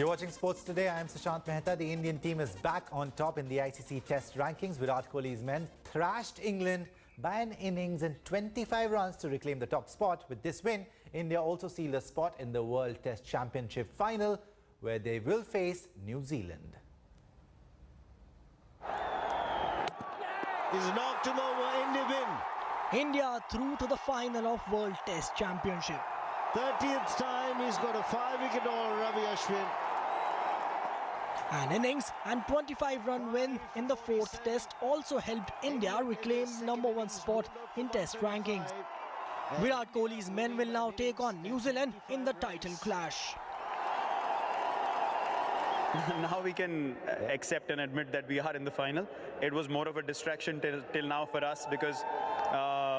You're watching Sports Today. I am Sushant Mehta. The Indian team is back on top in the ICC Test rankings. Virat Kohli's men thrashed England by an innings and 25 runs to reclaim the top spot. With this win, India also sealed a spot in the World Test Championship final, where they will face New Zealand. He's knocked him over. India win. India through to the final of World Test Championship. 30th time he's got a 5-wicket haul, Ravi Ashwin. An innings and 25-run win in the fourth test also helped India reclaim #1 spot in test rankings. Virat Kohli's men will now take on New Zealand in the title clash. Now we can accept and admit that we are in the final. It was more of a distraction till now for us, because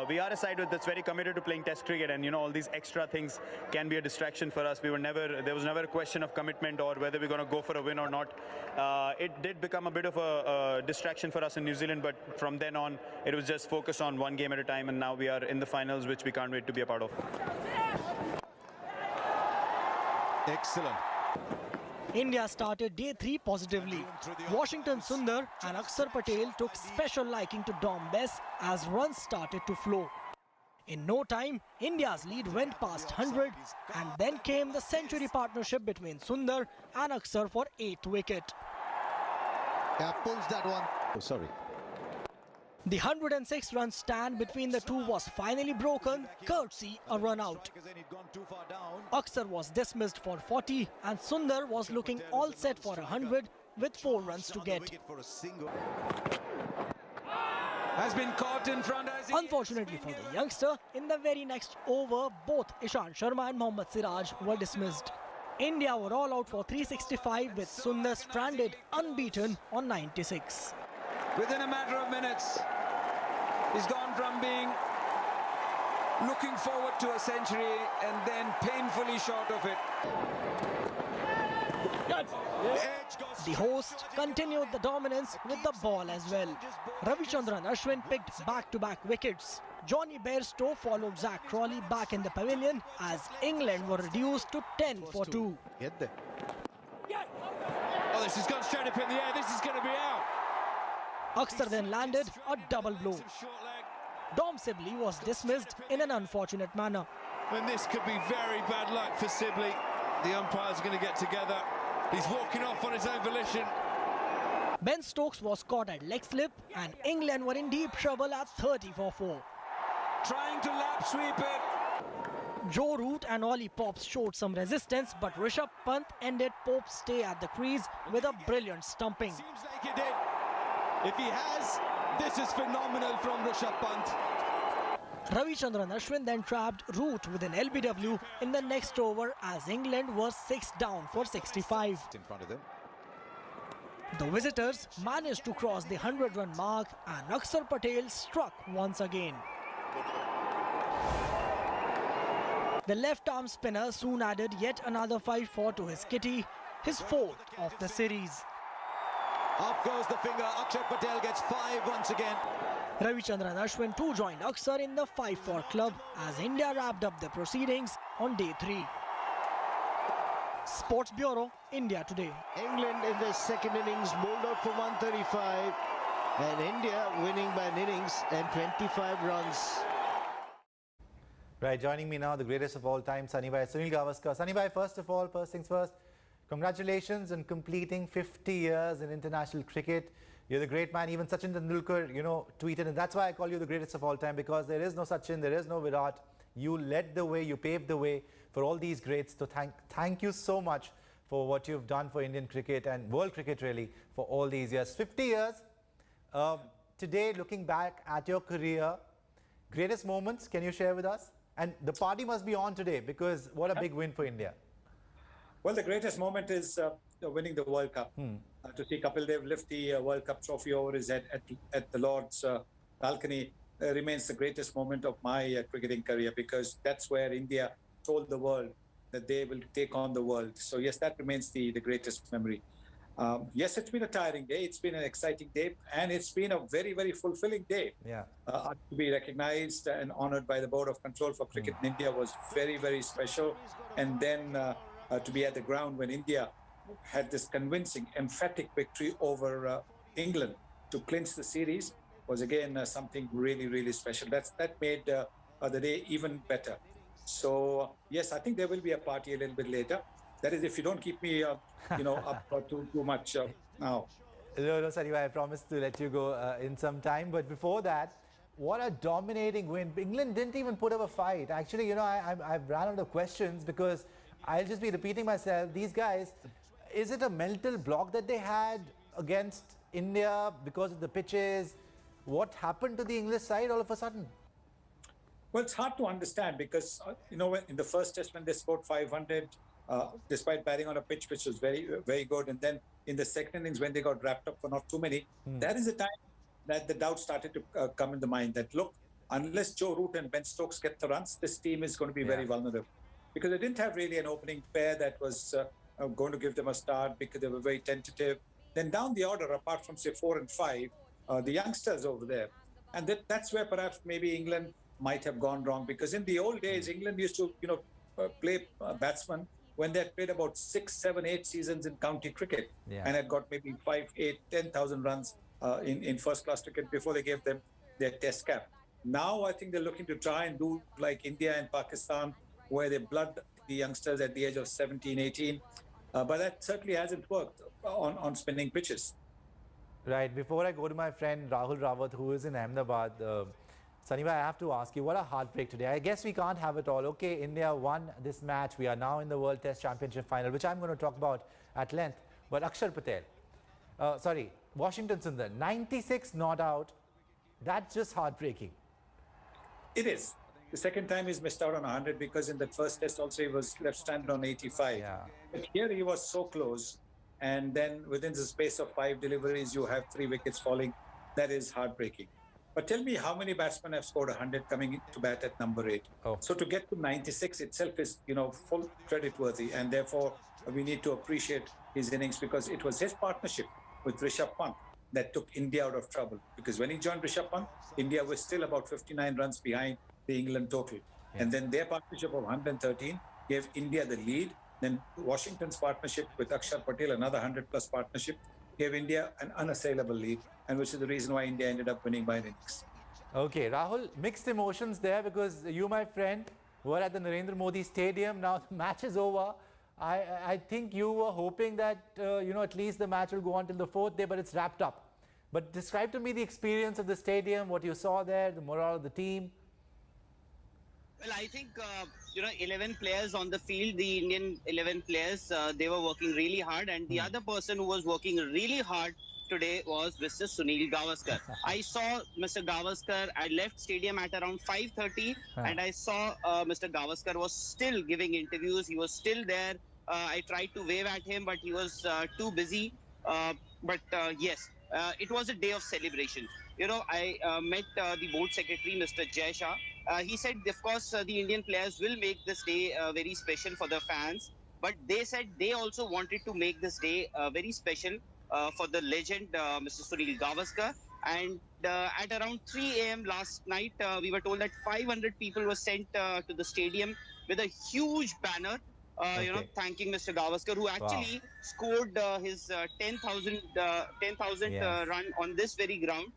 we are a side that's very committed to playing test cricket, and all these extra things can be a distraction for us. There was never a question of commitment or whether we're going to go for a win or not. It did become a bit of a distraction for us in New Zealand, but from then on it was just focus on one game at a time, and now we are in the finals, which we can't wait to be a part of. Excellent. India started day 3 positively. Washington Sundar and Akshar Patel took special liking to Dom Bess as runs started to flow. In no time, India's lead went past 100, and then came the century partnership between Sundar and Akshar for 8th wicket. Yeah, pulls that one. Oh, sorry. The 106-run stand between the two was finally broken, courtesy a run out. Akshar was dismissed for 40 and Sundar was looking all set for 100 with 4 runs to get. Has been caught in front. Unfortunately for the youngster, in the very next over, both Ishant Sharma and Mohammad Siraj were dismissed. India were all out for 365 with Sundar stranded unbeaten on 96. Within a matter of minutes, he's gone from being looking forward to a century and then painfully short of it. The host continued the dominance with the ball as well. Ravichandran Ashwin picked back-to-back wickets. Johnny Bairstow followed Zach Crawley back in the pavilion as England were reduced to 10 for 2. Get there. Oh, this has gone straight up in the air. This is going to be out. Akshar then landed a double blow. Dom Sibley was dismissed in an unfortunate manner. And this could be very bad luck for Sibley. The umpires are going to get together. He's walking off on his own volition. Ben Stokes was caught at leg slip and England were in deep trouble at 30 for 4. Trying to lap sweep it. Joe Root and Ollie Pops showed some resistance, but Rishabh Pant ended Pope's stay at the crease with a brilliant stumping. Seems like he did. If he has, this is phenomenal from Rishabh Pant. Ravichandran Ashwin then trapped Root with an LBW in the next over as England was 6 down for 65. In front of them. The visitors managed to cross the 100-run mark and Akshar Patel struck once again. The left-arm spinner soon added yet another 5-4 to his kitty, his 4th of the series. Up goes the finger. Akshar Patel gets 5 once again. Ravichandran Ashwin too joined Akshar in the 5-4 club as India wrapped up the proceedings on day 3. Sports Bureau, India Today. England in the second innings bowled out for 135 and India winning by an innings and 25 runs. Right, joining me now, the greatest of all time, Sunil Gavaskar. Sunil, first of all, first things first, congratulations on completing 50 years in international cricket. You're the great man. Even Sachin Tendulkar, tweeted, and that's why I call you the greatest of all time, because there is no Sachin, there is no Virat. You led the way, you paved the way for all these greats. So thank you so much for what you've done for Indian cricket and world cricket, really, for all these years. 50 years. Today, looking back at your career, greatest moments, can you share with us? And the party must be on today, because what a big win for India. Well, the greatest moment is winning the World Cup. To see Kapil Dev lift the World Cup trophy over his head at the Lord's balcony remains the greatest moment of my cricketing career, because that's where India told the world that they will take on the world. So yes, that remains the greatest memory. Yes, it's been a tiring day. It's been an exciting day, and it's been a very, very fulfilling day. Yeah. To be recognized and honored by the Board of Control for Cricket in India was very, very special. And then to be at the ground when India had this convincing, emphatic victory over England to clinch the series was again something really, really special. That made the day even better. So yes, I think there will be a party a little bit later. That is, if you don't keep me, up too much now. No, sorry, I promised to let you go in some time. But before that, what a dominating win. England didn't even put up a fight. Actually, I've run out of questions because I'll just be repeating myself. These guys, is it a mental block that they had against India because of the pitches? What happened to the English side all of a sudden? Well, it's hard to understand because, in the first test when they scored 500, despite batting on a pitch which was very, very good, and then in the second innings when they got wrapped up for not too many, that is the time that the doubt started to come in the mind that, look, unless Joe Root and Ben Stokes get the runs, this team is going to be very vulnerable. Because they didn't have really an opening pair that was going to give them a start because they were very tentative. Then down the order, apart from, say, 4 and 5, the youngsters over there. And that's where perhaps maybe England might have gone wrong, because in the old days, England used to, play batsmen when they had played about 6, 7, 8 seasons in county cricket and had got maybe 5, 8, 10,000 runs in first-class cricket before they gave them their test cap. Now, I think they're looking to try and do like India and Pakistan, where they blood the youngsters at the age of 17, 18. But that certainly hasn't worked on spinning pitches. Right. Before I go to my friend Rahul Rawat, who is in Ahmedabad, Sunny, I have to ask you, what a heartbreak today. I guess we can't have it all. Okay, India won this match. We are now in the World Test Championship final, which I'm going to talk about at length. But Akshar Patel, Washington Sundar, 96 not out. That's just heartbreaking. It is. The second time he's missed out on 100 because in the first test also he was left stranded on 85. Yeah. But here he was so close. And then within the space of 5 deliveries, you have 3 wickets falling. That is heartbreaking. But tell me how many batsmen have scored 100 coming to bat at number 8. Oh. So to get to 96 itself is, full credit worthy. And therefore, we need to appreciate his innings because it was his partnership with Rishabh Pant that took India out of trouble. Because when he joined Rishabh Pant, India was still about 59 runs behind the England total. Yeah. And then their partnership of 113 gave India the lead. Then Washington's partnership with Akshar Patel, another 100-plus partnership, gave India an unassailable lead, and which is the reason why India ended up winning by an innings. Okay, Rahul, mixed emotions there because you, my friend, were at the Narendra Modi Stadium. Now the match is over. I think you were hoping that, at least the match will go on till the 4th day, but it's wrapped up. But describe to me the experience of the stadium, what you saw there, the morale of the team. Well, I think, 11 players on the field, the Indian 11 players, they were working really hard. And the other person who was working really hard today was Mr. Sunil Gavaskar. I saw Mr. Gavaskar, I left stadium at around 5:30 and I saw Mr. Gavaskar was still giving interviews. He was still there. I tried to wave at him, but he was too busy. Yes, it was a day of celebration. I met the board secretary, Mr. Jai Shah. He said, of course, the Indian players will make this day very special for the fans. But they said they also wanted to make this day very special for the legend, Mr. Sunil Gavaskar. And at around 3 a.m. last night, we were told that 500 people were sent to the stadium with a huge banner, thanking Mr. Gavaskar, who actually scored his 10,000 run on this very ground,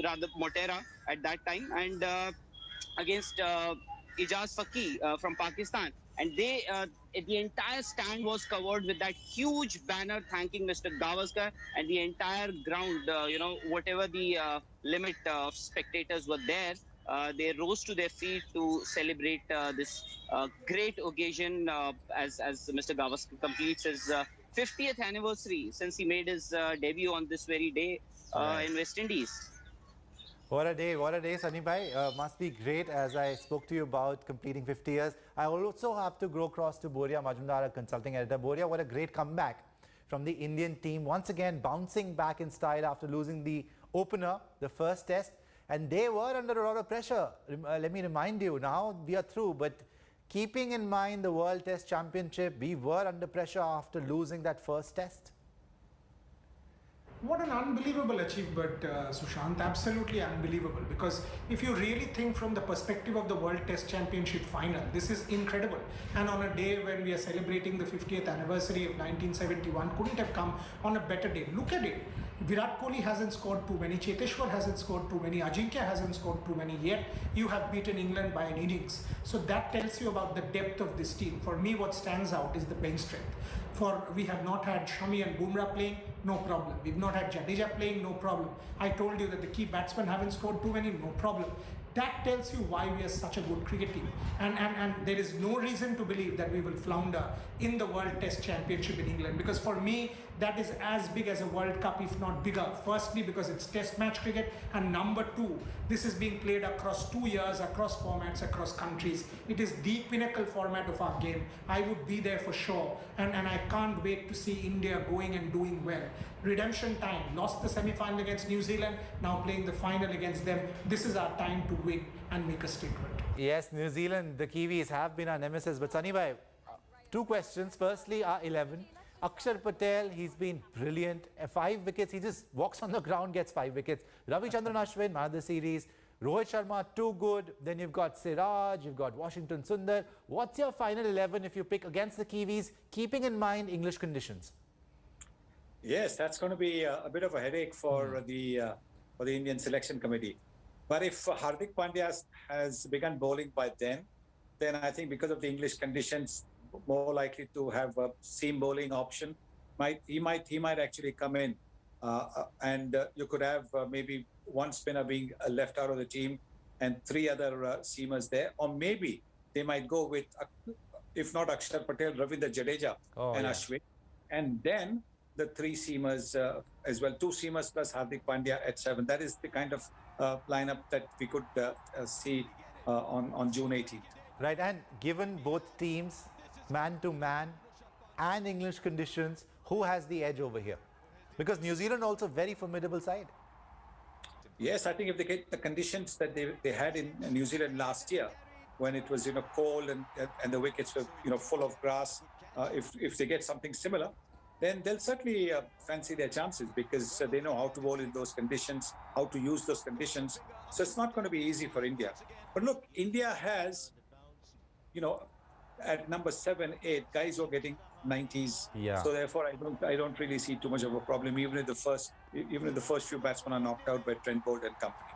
rather Motera at that time, and against Ijaz Faqih from Pakistan. And they, the entire stand was covered with that huge banner thanking Mr. Gavaskar, and the entire ground, whatever the limit of spectators were there, they rose to their feet to celebrate this great occasion as Mr. Gavaskar completes his 50th anniversary since he made his debut on this very day in West Indies. What a day, Sunny Bhai. Must be great, as I spoke to you about completing 50 years. I also have to go across to Boria Majumdar, a consulting editor. Boria, what a great comeback from the Indian team. Once again, bouncing back in style after losing the opener, the first test. And they were under a lot of pressure. Let me remind you, now we are through. But keeping in mind the World Test Championship, we were under pressure after losing that first test. What an unbelievable achievement, Sushant. Absolutely unbelievable. Because if you really think from the perspective of the World Test Championship final, this is incredible. And on a day when we are celebrating the 50th anniversary of 1971, couldn't have come on a better day. Look at it. Virat Kohli hasn't scored too many, Cheteshwar hasn't scored too many, Ajinkya hasn't scored too many, yet you have beaten England by an innings. So that tells you about the depth of this team. For me, what stands out is the bench strength. We have not had Shami and Bumrah playing, no problem. We've not had Jadeja playing, no problem. I told you that the key batsmen haven't scored too many, no problem. That tells you why we are such a good cricket team. And there is no reason to believe that we will flounder in the World Test Championship in England. Because for me, that is as big as a World Cup, if not bigger. Firstly, because it's test match cricket. And number two, this is being played across 2 years, across formats, across countries. It is the pinnacle format of our game. I would be there for sure. And I can't wait to see India going and doing well. Redemption time. Lost the semi-final against New Zealand. Now playing the final against them. This is our time to win and make a statement. Yes, New Zealand, the Kiwis have been our nemesis. But Sunny bhai, two questions. Firstly, our 11. Akshar Patel, he's been brilliant. 5 wickets, he just walks on the ground, gets 5 wickets. Ravichandran Ashwin, man of the series. Rohit Sharma, too good. Then you've got Siraj, you've got Washington Sundar. What's your final 11 if you pick against the Kiwis, keeping in mind English conditions? Yes, that's going to be a bit of a headache for the Indian selection committee. But if Hardik Pandya has begun bowling by then I think because of the English conditions, more likely to have a seam bowling option. He might actually come in, and you could have maybe one spinner being left out of the team and 3 other seamers there, or maybe they might go with, if not Akshar Patel, Ravindra Jadeja and Ashwin, and then the 3 seamers as well, 2 seamers plus Hardik Pandya at 7. That is the kind of lineup that we could see on June 18th. Right, and given both teams, man to man and English conditions, who has the edge over here? Because New Zealand also very formidable side. Yes, I think if they get the conditions that they had in New Zealand last year, when it was cold and the wickets were full of grass, if they get something similar, then they'll certainly fancy their chances, because they know how to bowl in those conditions, how to use those conditions. So it's not going to be easy for India. But look, India has, at number 7, 8, guys who are getting 90s. Yeah. So therefore, I don't really see too much of a problem, even if the first few batsmen are knocked out by Trent Bolt and company.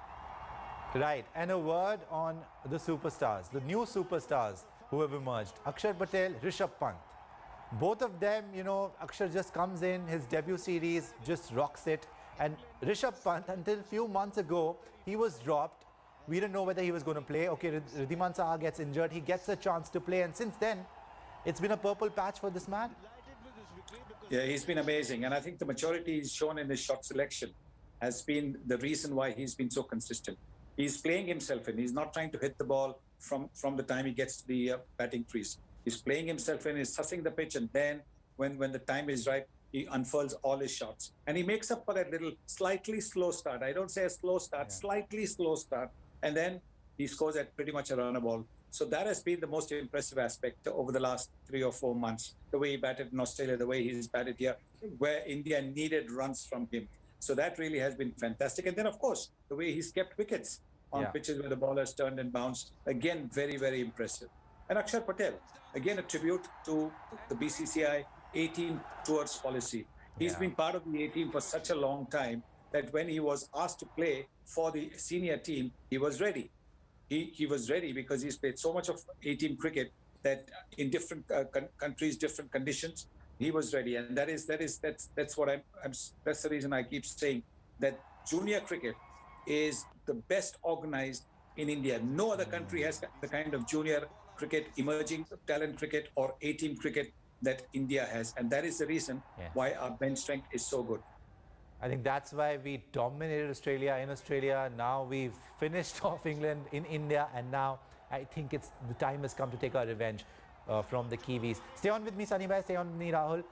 Right, and a word on the superstars, the new superstars who have emerged. Akshar Patel, Rishabh Pant. Both of them, Akshar just comes in, his debut series just rocks it. And Rishabh Pant, until a few months ago, he was dropped. We didn't know whether he was going to play. Okay, Riddhiman Saha gets injured. He gets a chance to play. And since then, it's been a purple patch for this man. Yeah, he's been amazing. And I think the maturity he's shown in his shot selection has been the reason why he's been so consistent. He's playing himself in. He's not trying to hit the ball from the time he gets to the batting crease. He's playing himself in, he's sussing the pitch, and then when the time is right, he unfurls all his shots. And he makes up for that little slightly slow start. I don't say a slow start, slightly slow start. And then he scores at pretty much a runner ball. So that has been the most impressive aspect over the last 3 or 4 months. The way he batted in Australia, the way he's batted here, where India needed runs from him. So that really has been fantastic. And then, of course, the way he's kept wickets on pitches where the ball has turned and bounced. Again, very, very impressive. And Akshar Patel, again, a tribute to the BCCI 18 tours policy. He's been part of the 18 for such a long time that when he was asked to play for the senior team, he was ready. He was ready because he's played so much of 18 cricket that in different countries, different conditions, he was ready. And that's the reason I keep saying that junior cricket is the best organized in India. No other country has the kind of junior cricket, emerging talent cricket, or 18 cricket that India has. And that is the reason why our bench strength is so good. I think that's why we dominated Australia in Australia. Now we've finished off England in India, and now I think the time has come to take our revenge from the Kiwis. Stay on with me, Sunny bhai. Stay on with me, Rahul.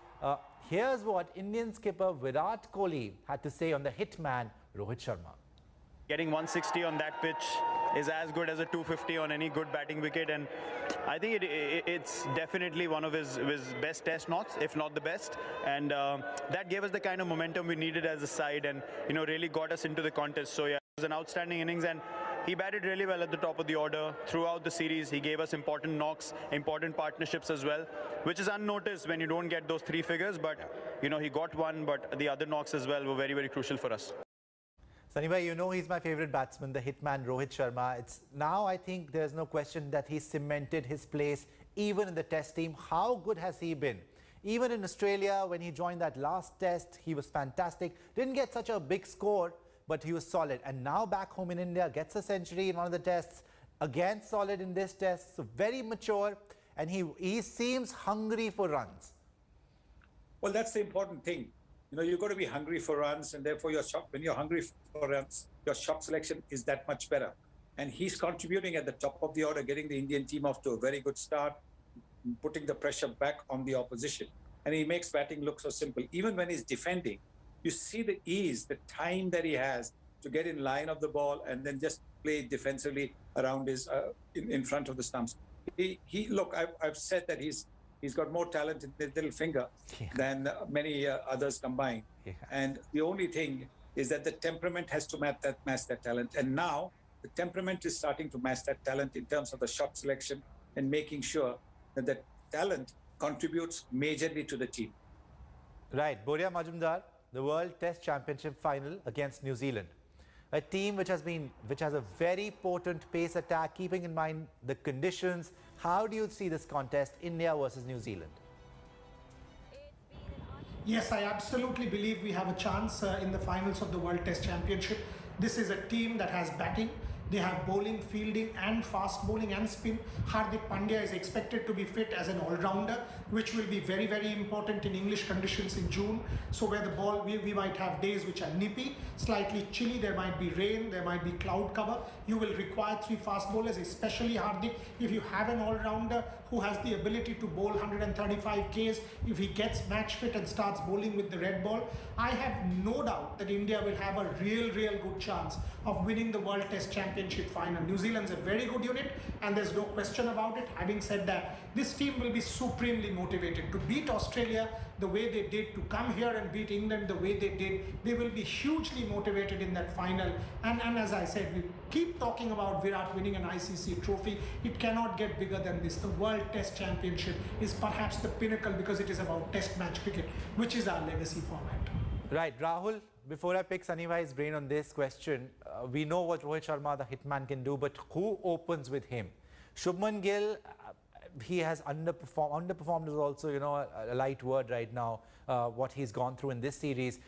Here's what Indian skipper Virat Kohli had to say on the hitman Rohit Sharma. Getting 160 on that pitch is as good as a 250 on any good batting wicket, and I think it's definitely one of his best test knocks, if not the best, and that gave us the kind of momentum we needed as a side, and really got us into the contest. So yeah, it was an outstanding innings, and he batted really well at the top of the order throughout the series. He gave us important knocks, important partnerships as well, which is unnoticed when you don't get those three figures, but he got one, but the other knocks as well were very, very crucial for us. Sunny bhai, he's my favorite batsman, the hitman Rohit Sharma. It's now, I think there's no question that he cemented his place even in the test team. How good has he been? Even in Australia, when he joined that last test, he was fantastic. Didn't get such a big score, but he was solid. And now back home in India, gets a century in one of the tests. Again, solid in this test. So very mature. And he seems hungry for runs. Well, that's the important thing. You've got to be hungry for runs, and therefore when you're hungry for runs, your shot selection is that much better. And he's contributing at the top of the order, getting the Indian team off to a very good start, putting the pressure back on the opposition. And he makes batting look so simple. Even when he's defending, you see the ease, the time that he has to get in line of the ball and then just play defensively around his in front of the stumps. Look, I've said that he's got more talent in his little finger than many others combined. Yeah. And the only thing is that the temperament has to match that talent. And now the temperament is starting to match that talent in terms of the shot selection and making sure that the talent contributes majorly to the team. Right. Boria Majumdar, the World Test Championship final against New Zealand. A team which has a very potent pace attack, keeping in mind the conditions. How do you see this contest, India versus New Zealand? Yes, I absolutely believe we have a chance in the finals of the World Test Championship. This is a team that has batting. They have bowling, fielding and fast bowling and spin. Hardik Pandya is expected to be fit as an all-rounder, which will be very, very important in English conditions in June. So where the ball, we might have days which are nippy, slightly chilly, there might be rain, there might be cloud cover. You will require three fast bowlers, especially Hardik. If you have an all-rounder who has the ability to bowl 135 Ks, if he gets match fit and starts bowling with the red ball, I have no doubt that India will have a real good chance of winning the World Test Championship final. New Zealand's a very good unit and there's no question about it. Having said that, this team will be supremely motivated to beat Australia the way they did, to come here and beat England the way they did. They will be hugely motivated in that final. And as I said, we keep talking about Virat winning an ICC trophy. It cannot get bigger than this. The World Test Championship is perhaps the pinnacle because it is about test match cricket, which is our legacy format. Right, Rahul, before I pick Sunny Bhai's brain on this question, we know what Rohit Sharma, the hitman, can do, but who opens with him? Shubman Gill, he has underperformed. Underperformed is also, a light word right now, what he's gone through in this series.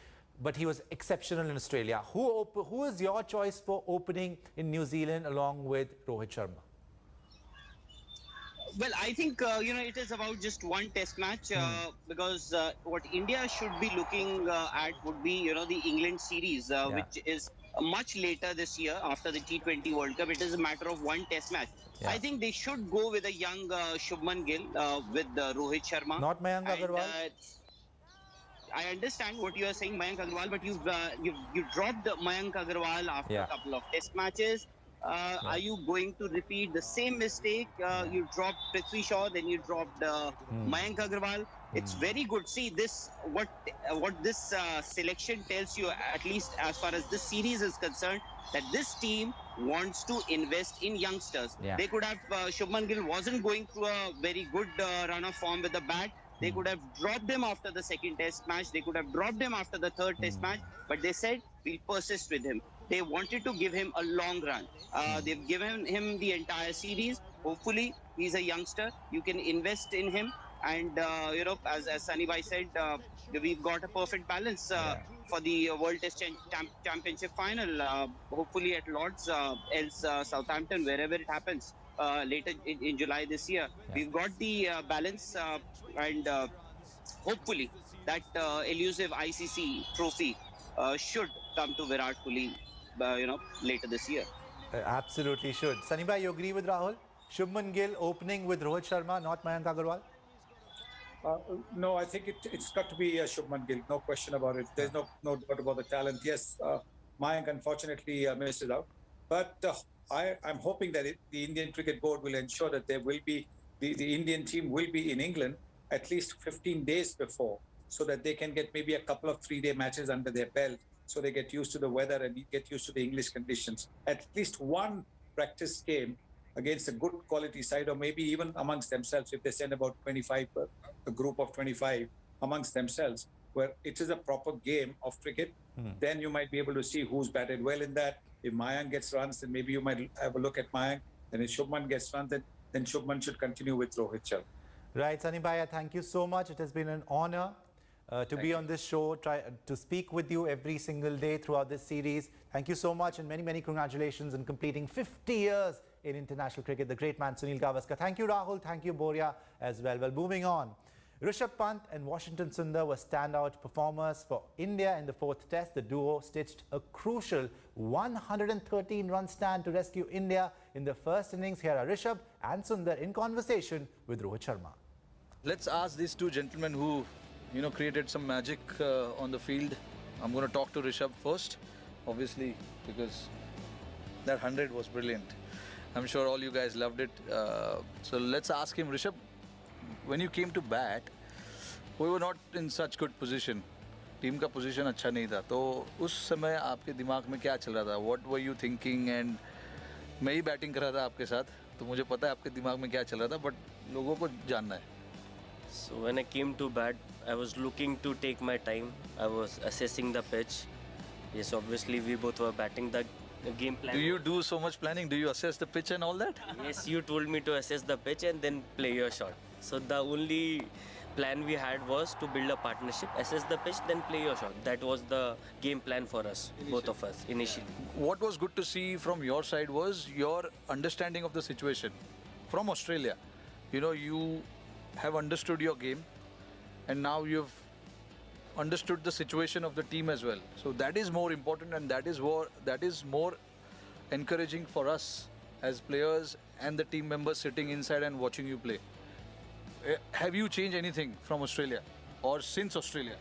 But he was exceptional in Australia. Who is your choice for opening in New Zealand along with Rohit Sharma? Well, I think, it is about just one test match because what India should be looking at would be, the England series, which is much later this year after the T20 World Cup. It is a matter of one test match. Yeah. I think they should go with a young Shubman Gill with Rohit Sharma. Not Mayank Agarwal? I understand what you are saying, Mayank Agarwal, but you dropped Mayank Agarwal after a couple of test matches. Are you going to repeat the same mistake? You dropped Prithvi Shaw, then you dropped Mayank Agarwal. It's very good. See, what this selection tells you, at least as far as this series is concerned, that this team wants to invest in youngsters. Yeah. They could have, Shubman Gill wasn't going through a very good run of form with the bat. They could have dropped him after the second test match. They could have dropped him after the third test match. But they said, we'll persist with him. They wanted to give him a long run. They've given him the entire series. Hopefully, he's a youngster. You can invest in him. And, as Sunny Bhai said, we've got a perfect balance for the World Test Championship final. Hopefully at Lord's, else Southampton, wherever it happens. Later in July this year. Yeah. We've got the balance and hopefully that elusive ICC trophy should come to Virat Kohli, later this year. Absolutely should. Sunny Bhai, you agree with Rahul? Shubman Gill opening with Rohit Sharma, not Mayank Agarwal? No, I think it's got to be Shubman Gill. No question about it. There's no doubt about the talent. Yes, Mayank unfortunately misses out. But I'm hoping that the Indian Cricket Board will ensure that there will be the Indian team will be in England at least 15 days before, so that they can get maybe a couple of 3-day matches under their belt, so they get used to the weather and get used to the English conditions. At least one practice game against a good quality side, or maybe even amongst themselves, if they send about 25, a group of 25 amongst themselves, where it is a proper game of cricket, then you might be able to see who's batted well in that. If Mayank gets runs, then maybe you might have a look at Mayank. And if Shubman gets runs, then Shubman should continue with Rohit Sharma. Right, Sunny Bhaiya, thank you so much. It has been an honor to be on this show, to speak with you every single day throughout this series. Thank you so much, and many, many congratulations on completing 50 years in international cricket. The great man, Sunil Gavaskar. Thank you, Rahul. Thank you, Boria, as well. Well, moving on. Rishabh Pant and Washington Sundar were standout performers for India in the 4th Test. The duo stitched a crucial 113-run stand to rescue India in the first innings. Here are Rishabh and Sundar in conversation with Rohit Sharma. Let's ask these two gentlemen who, created some magic on the field. I'm going to talk to Rishabh first, obviously, because that 100 was brilliant. I'm sure all you guys loved it. So let's ask him, Rishabh, when you came to bat, we were not in such good position. Team का position अच्छा नहीं था. तो उस समय आपके दिमाग में क्या चल रहा था? What were you thinking? And मैं ही batting कर रहा था आपके साथ, तो मुझे पता है आपके दिमाग में क्या चल रहा था, but लोगों को जानना है. So when I came to bat, I was looking to take my time. I was assessing the pitch. Yes, obviously we both were batting. The game plan. Do you do so much planning? Do you assess the pitch and all that? Yes, you told me to assess the pitch and then play your shot. So the only plan we had was to build a partnership, assess the pitch, then play your shot. That was the game plan for us, both of us, initially. What was good to see from your side was your understanding of the situation. From Australia, you have understood your game, and now you've understood the situation of the team as well. So that is more important, and that is more encouraging for us as players and the team members sitting inside and watching you play. Have you changed anything from Australia or since Australia?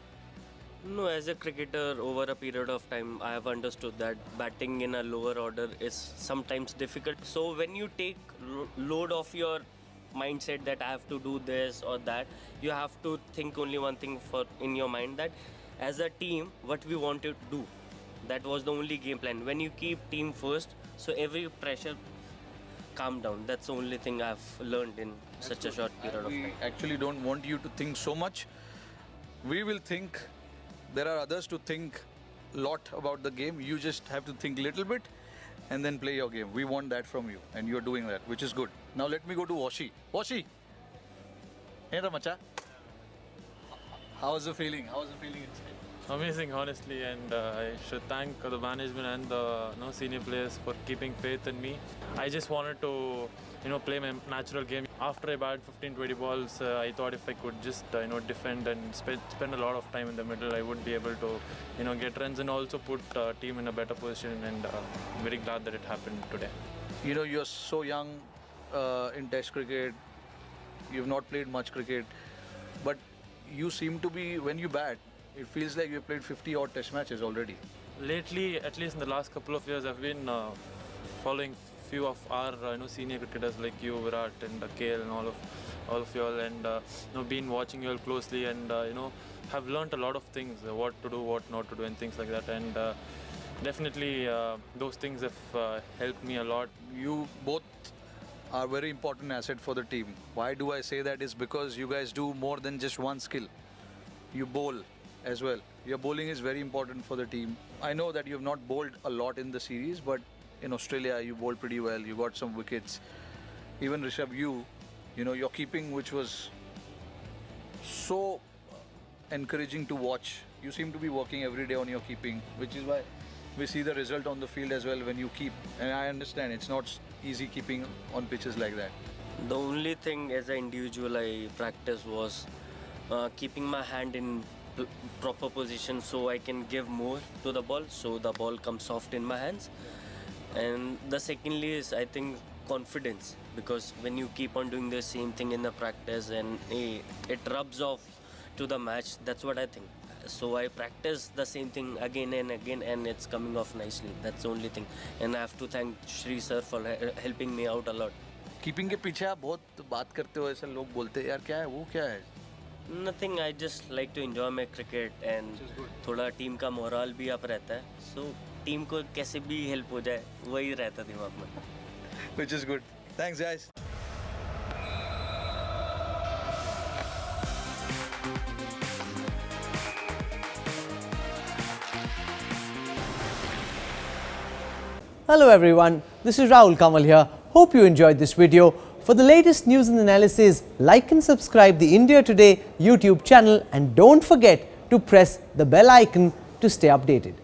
No, as a cricketer, over a period of time, I have understood that batting in a lower order is sometimes difficult. So when you take load off your mindset that I have to do this or that, you have to think only one thing in your mind, that as a team, what we wanted to do. That was the only game plan. When you keep team first, so every pressure calm down. That's the only thing I've learned in such a short period of time. We actually don't want you to think so much. We will think. There are others to think a lot about the game. You just have to think a little bit and then play your game. We want that from you, and you're doing that, which is good. Now let me go to Washi. Washi! Hey Ramacha. How was the feeling? How was the feeling inside? Amazing, honestly, and I should thank the management and the senior players for keeping faith in me. I just wanted to play my natural game. After I batted 15-20 balls, I thought if I could just defend and spend a lot of time in the middle, I would be able to get runs and also put team in a better position, and I'm very glad that it happened today. You're so young in Test cricket. You've not played much cricket, but you seem to be, when you bat, it feels like you've played 50 odd Test matches already. Lately, at least in the last couple of years, I've been following few of our senior cricketers like you, Virat, and KL, and all of you all, and been watching you all closely, and have learnt a lot of things, what to do, what not to do, and things like that. And definitely, those things have helped me a lot. You both are very important asset for the team. Why do I say that? Is because you guys do more than just one skill. You bowl as well. Your bowling is very important for the team. I know that you have not bowled a lot in the series, but in Australia you bowled pretty well. You got some wickets. Even Rishabh, your keeping, which was so encouraging to watch. You seem to be working every day on your keeping, which is why we see the result on the field as well when you keep. And I understand it's not easy keeping on pitches like that. The only thing as an individual I practiced was keeping my hand in proper position so I can give more to the ball, so the ball comes soft in my hands. And the secondly is, I think, confidence, because when you keep on doing the same thing in the practice and it rubs off to the match, that's what I think. So I practice the same thing again and again, and it's coming off nicely. That's the only thing. And I have to thank Shri sir for helping me out a lot. Keeping के पीछे आप बहुत बात करते हो, ऐसे लोग बोलते हैं यार क्या है वो क्या है? Nothing, I just like to enjoy my cricket and थोड़ा टीम का मोरल भी अप रहता है. So टीम को कैसे भी हेल्प हो जाए वही रहता दिमाग में. Which is good. Thanks guys. Hello everyone, this is Rahul Kamal here. Hope you enjoyed this video. For the latest news and analysis, like and subscribe the India Today YouTube channel and don't forget to press the bell icon to stay updated.